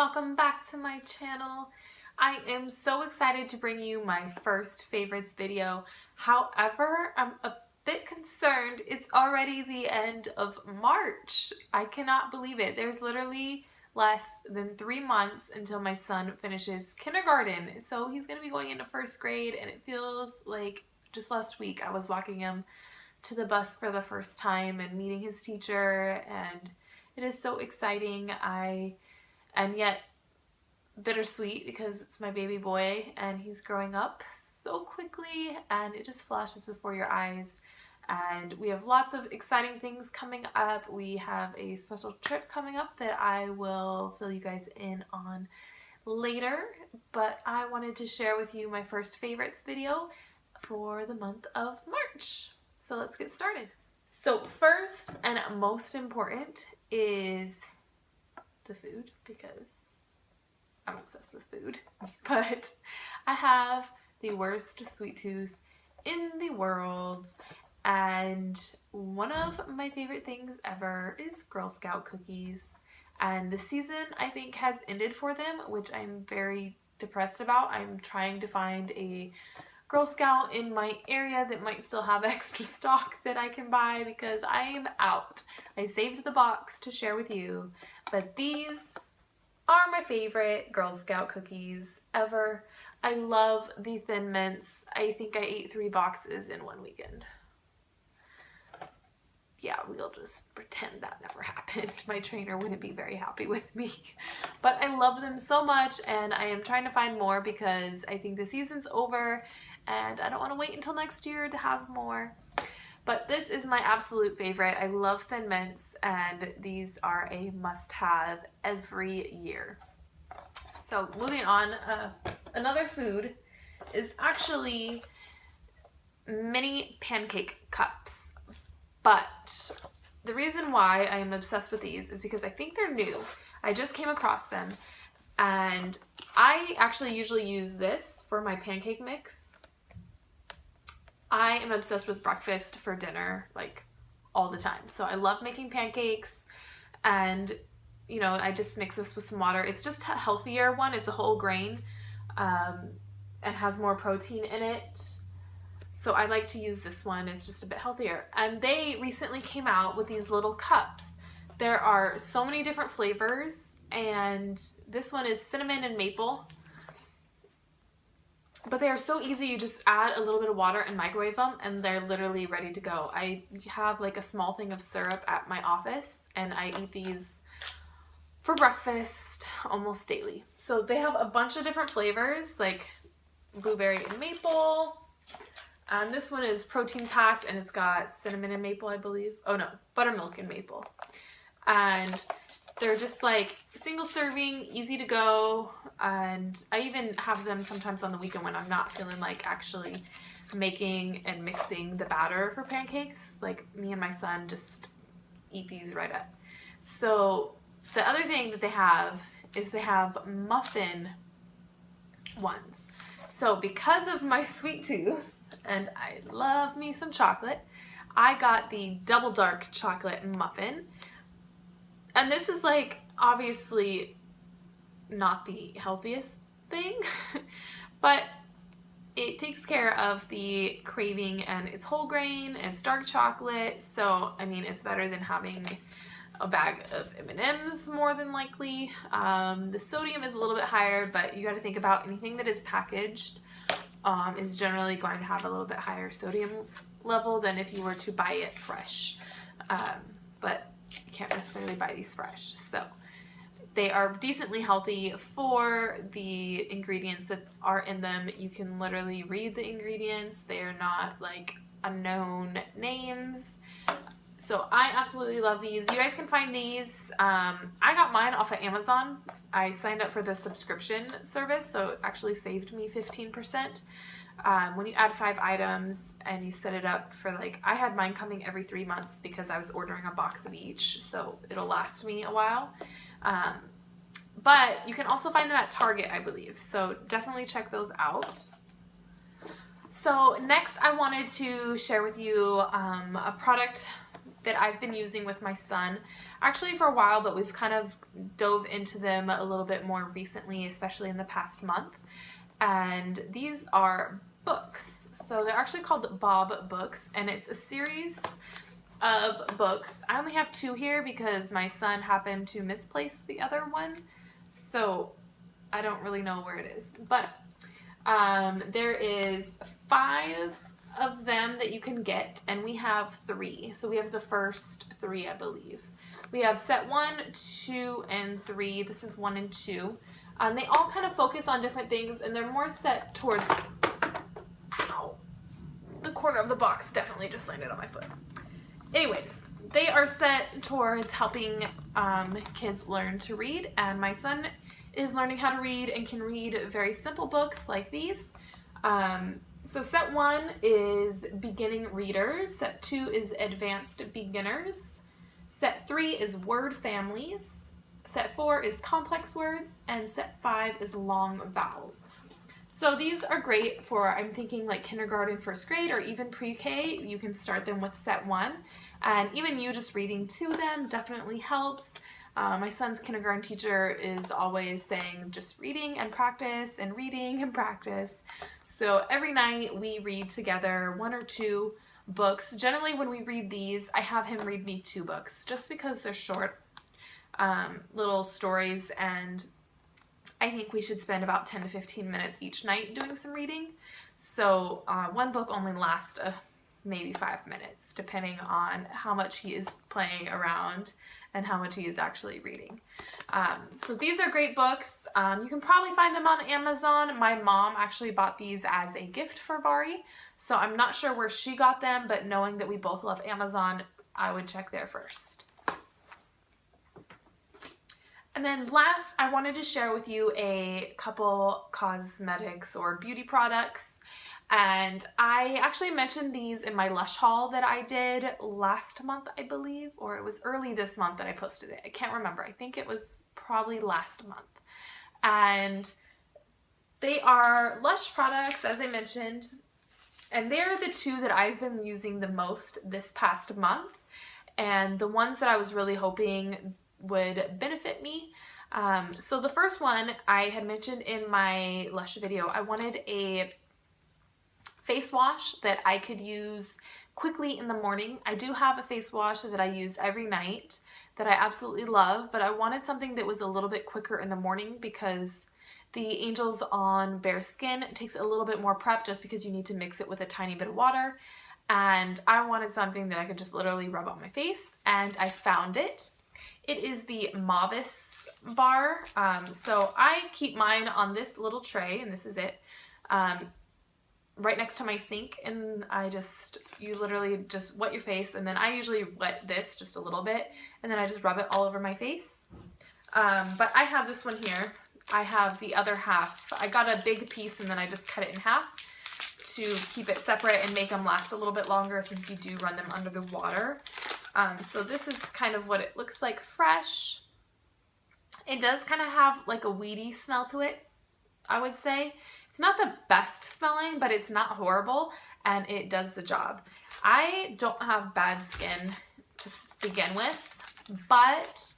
welcome back to my channel. I am so excited to bring you my first favorites video. However, I'm a bit concerned. It's already the end of March. I cannot believe it. There's literally less than 3 months until my son finishes kindergarten. So he's going to be going into first grade, and it feels like just last week I was walking him to the bus for the first time and meeting his teacher, and it is so exciting. And yet bittersweet because it's my baby boy and he's growing up so quickly and it just flashes before your eyes. And we have lots of exciting things coming up. We have a special trip coming up that I will fill you guys in on later, but I wanted to share with you my first favorites video for the month of March. So let's get started. So first and most important is the food, because I'm obsessed with food. But I have the worst sweet tooth in the world, and one of my favorite things ever is Girl Scout cookies. And the season, I think, has ended for them, which I'm very depressed about. I'm trying to find a Girl Scout in my area that might still have extra stock that I can buy because I am out. I saved the box to share with you, but these are my favorite Girl Scout cookies ever. I love the Thin Mints. I think I ate 3 boxes in one weekend. Yeah, we'll just pretend that never happened. My trainer wouldn't be very happy with me. But I love them so much, and I am trying to find more because I think the season's over and I don't want to wait until next year to have more. But this is my absolute favorite. I love Thin Mints, and these are a must-have every year. So moving on, another food is actually mini pancake cups. But the reason why I am obsessed with these is because I think they're new. I just came across them, and I actually usually use this for my pancake mix. I am obsessed with breakfast for dinner, like, all the time. So I love making pancakes, and, you know, I just mix this with some water. It's just a healthier one. It's a whole grain, and has more protein in it. So I like to use this one. It's just a bit healthier. And they recently came out with these little cups. There are so many different flavors, and this one is cinnamon and maple. But they are so easy. You just add a little bit of water and microwave them, and they're literally ready to go. I have like a small thing of syrup at my office, and I eat these for breakfast almost daily. So they have a bunch of different flavors, like blueberry and maple. And this one is protein packed, and it's got cinnamon and maple, I believe. Oh no, buttermilk and maple. And they're just like single serving, easy to go. And I even have them sometimes on the weekend when I'm not feeling like actually making and mixing the batter for pancakes. Like, me and my son just eat these right up. So the other thing that they have is they have muffin ones. So because of my sweet tooth, and I love me some chocolate, I got the double dark chocolate muffin. And this is, like, obviously not the healthiest thing, but it takes care of the craving, and it's whole grain and it's dark chocolate. So, I mean, it's better than having a bag of M&Ms more than likely. The sodium is a little bit higher, but you got to think about anything that is packaged is generally going to have a little bit higher sodium level than if you were to buy it fresh. But you can't necessarily buy these fresh. So they are decently healthy for the ingredients that are in them. You can literally read the ingredients. They are not like unknown names. So I absolutely love these. You guys can find these. I got mine off of Amazon. I signed up for the subscription service, so it actually saved me 15%. When you add 5 items and you set it up for, like, I had mine coming every 3 months because I was ordering a box of each, so it'll last me a while. But you can also find them at Target, I believe. So definitely check those out. So next I wanted to share with you a product that I've been using with my son actually for a while, but we've kind of dove into them a little bit more recently, especially in the past month. And these are books. So they're actually called Bob books, and it's a series of books. I only have 2 here because my son happened to misplace the other one, so I don't really know where it is. But there is 5 of them that you can get, and we have 3. So we have the first 3, I believe. We have set 1, 2, and 3. This is 1 and 2. They all kind of focus on different things, and they're more set towards, ow, the corner of the box definitely just landed on my foot. Anyways, they are set towards helping kids learn to read, and my son is learning how to read and can read very simple books like these. So set 1 is beginning readers, set 2 is advanced beginners, set 3 is word families, set 4 is complex words, and set 5 is long vowels. So these are great for, I'm thinking like kindergarten, first grade, or even pre-K. You can start them with set 1, and even you just reading to them definitely helps. My son's kindergarten teacher is always saying just reading and practice and reading and practice. So every night we read together 1 or 2 books. Generally when we read these, I have him read me 2 books just because they're short little stories, and I think we should spend about 10 to 15 minutes each night doing some reading. So 1 book only lasts maybe 5 minutes, depending on how much he is playing around and how much he is actually reading. So these are great books. You can probably find them on Amazon. My mom actually bought these as a gift for Vari, so I'm not sure where she got them, but knowing that we both love Amazon, I would check there first. And then last, I wanted to share with you a couple cosmetics or beauty products. And I actually mentioned these in my Lush haul that I did last month, I believe, or it was early this month that I posted it. I can't remember. I think it was probably last month. And they are Lush products, as I mentioned, and they're the 2 that I've been using the most this past month, and the ones that I was really hoping would benefit me. So the first one I had mentioned in my Lush video, I wanted a face wash that I could use quickly in the morning. I do have a face wash that I use every night that I absolutely love, but I wanted something that was a little bit quicker in the morning because the Angels on Bare Skin takes a little bit more prep just because you need to mix it with a tiny bit of water, and I wanted something that I could just literally rub on my face, and I found it. It is the Mavis bar. So I keep mine on this little tray, and this is it, right next to my sink, and you literally just wet your face, and then I usually wet this just a little bit, and then I just rub it all over my face. But I have this one here. I have the other half. I got a big piece, and then I just cut it in half to keep it separate and make them last a little bit longer since you do run them under the water. So this is kind of what it looks like fresh. It does kind of have like a weedy smell to it, I would say. It's not the best smelling, but it's not horrible, and it does the job. I don't have bad skin to begin with, but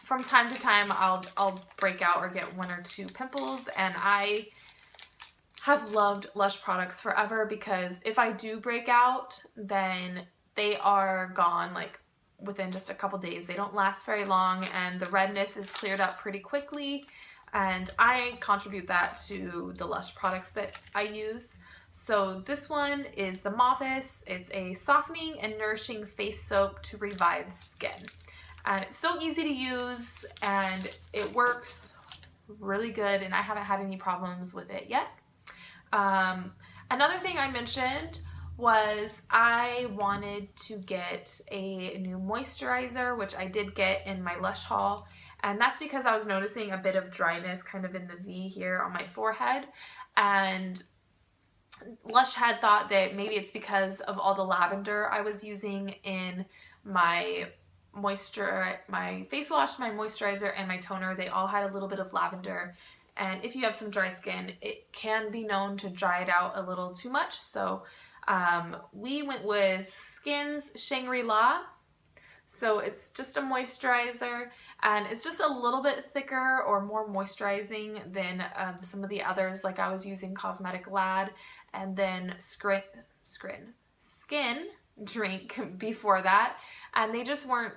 from time to time I'll break out or get 1 or 2 pimples, and I have loved Lush products forever because if I do break out, then they are gone like within just a couple days. They don't last very long, and the redness is cleared up pretty quickly, and I contribute that to the Lush products that I use. So this one is the Mavis. It's a softening and nourishing face soap to revive skin, and it's so easy to use, and it works really good, and I haven't had any problems with it yet. Another thing I mentioned was I wanted to get a new moisturizer, which I did get in my Lush haul, and that's because I was noticing a bit of dryness kind of in the V here on my forehead, and Lush had thought that maybe it's because of all the lavender I was using in my face wash, my moisturizer, and my toner. They all had a little bit of lavender. And if you have some dry skin, it can be known to dry it out a little too much. So We went with Skin's Shangri-La. So it's just a moisturizer, and it's just a little bit thicker or more moisturizing than some of the others. Like I was using Cosmetic Lad and then Skin Drink before that, and they just weren't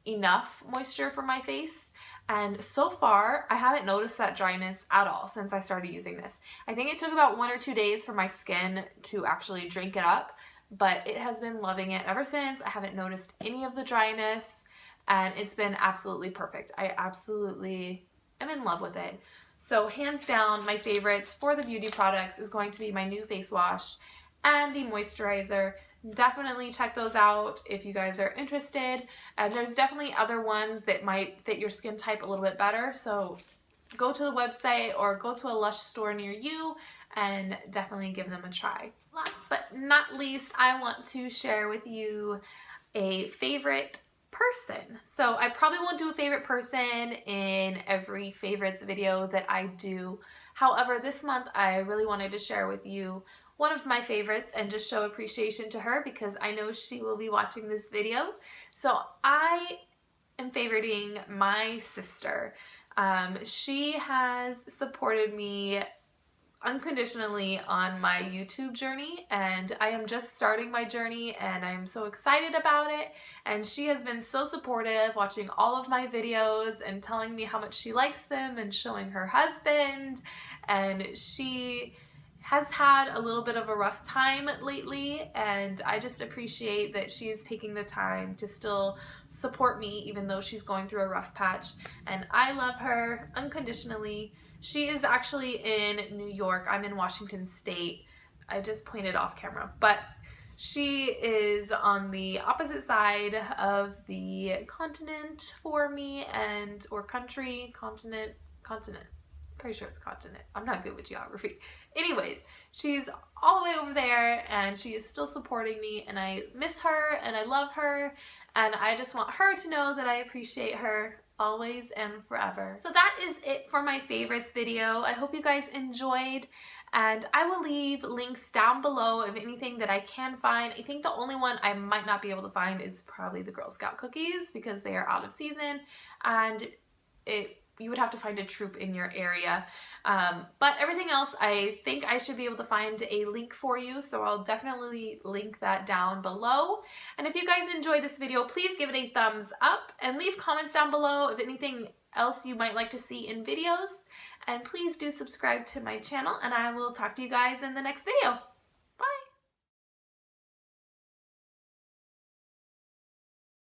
enough moisture for my face. And so far I haven't noticed that dryness at all since I started using this. I think it took about 1 or 2 days for my skin to actually drink it up, but it has been loving it ever since. I haven't noticed any of the dryness, and it's been absolutely perfect. I absolutely am in love with it. So hands down, my favorites for the beauty products is going to be my new face wash and the moisturizer. Definitely check those out if you guys are interested. And there's definitely other ones that might fit your skin type a little bit better. So go to the website or go to a Lush store near you and definitely give them a try. Last but not least, I want to share with you a favorite person. So I probably won't do a favorite person in every favorites video that I do. However, this month I really wanted to share with you one of my favorites and just show appreciation to her because I know she will be watching this video. So I am favoriting my sister. She has supported me unconditionally on my YouTube journey, and I am just starting my journey and I am so excited about it. And she has been so supportive, watching all of my videos and telling me how much she likes them and showing her husband. And she has had a little bit of a rough time lately, and I just appreciate that she is taking the time to still support me even though she's going through a rough patch. And I love her unconditionally. She is actually in New York. I'm in Washington State. I just pointed off camera, but she is on the opposite side of the continent for me, and or country, continent. Pretty sure it's continent. I'm not good with geography. Anyways, she's all the way over there and she is still supporting me, and I miss her and I love her, and I just want her to know that I appreciate her always and forever. So that is it for my favorites video. I hope you guys enjoyed, and I will leave links down below of anything that I can find. I think the only one I might not be able to find is probably the Girl Scout cookies because they are out of season, and you would have to find a troop in your area. But everything else, I think I should be able to find a link for you, so I'll definitely link that down below. And if you guys enjoyed this video, please give it a thumbs up and leave comments down below of anything else you might like to see in videos. And please do subscribe to my channel, and I will talk to you guys in the next video.